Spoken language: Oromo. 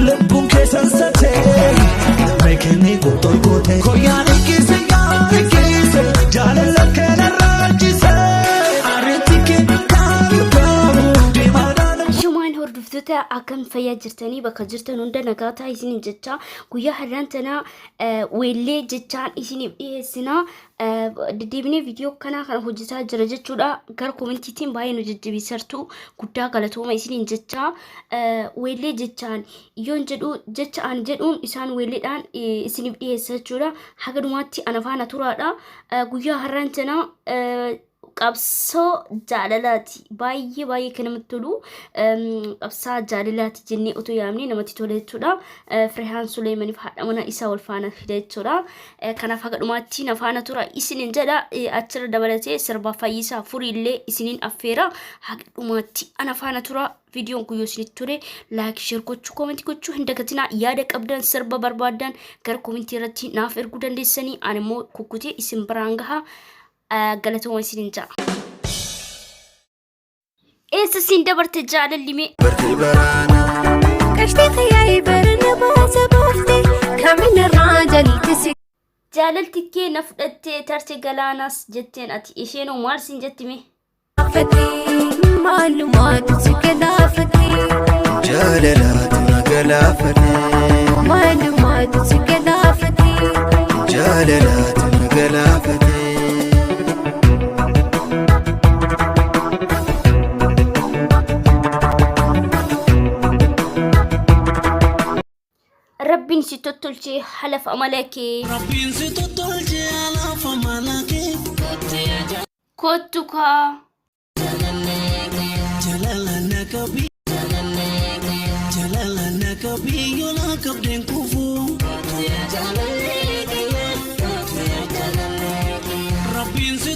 Lubbuun keessan satee meekanii gootoon gootee koyyaan eeggise jaalala kana raachise ariitti kennamu deemaadhaan. Shumaan hordoftoota akkam fayyaa jirtanii bakka jirtan hunda nagaa ta'aa isiniin jecha guyyaa har'aan tana weellee jechaan isiniif dhiyeessina. Deddeebinee viidiyoo kana hojjetaa jira jechuudha. Gara koomentiitiin baay'ee nu jajjabeessitu guddaa galatooma isiniin jecha weellee jechaan yoon jedhu jecha ani jedhuun isaan weelleedhaan isiniif dhiyeessa jechuudha. Haga dhumaatti ana faana turaadha. Guyyaa har'aan tana qabsoo jaalalaati baay'ee kan namatti tolu qabsaa jaalalaati jennee otoo yaamne namatti tola jechuudha. Firehaan Suleemaniif haadha mana isaa wal faana fida jechuudha. Kanaaf haga dhumaatti na faana tura isiniin jedha. Achirra dabalatee sirba Fayyisaa Furiillee isiniin affeera. Haga dhumaatti ana faana tura. Viidiyoon kun yoo isinitti tole laayik sheer gochuu koomentii gochuu hin dagatinaa. Yaada qabdan sirba barbaadan gara koomentii irratti naaf erguu dandeessanii ani immoo kukkutee isin biraan gaha. Galatooma isiniin ja'a. Eessa siin dabarte jaalallimee? Bartee baraana. Qashtii xiyyaa'ee barana baasa baaftee kamina raajaniiti si. Jaalalti kee na fudhattee tarte galaanas jetteen ati isheenoo maal siin jettime? Galaafate maalumaatu si galaafate. Jaalalaatu na galaafate. Maalumaatu si galaafate. Jaalalaatu na galaafate. Rabbiin si tottolchee halafa malakee. Rabbiin si tottolchee halafa malakee. Kottu kaa. Jaalala nakabii yoo na kabdeen kufu. Rabbiin si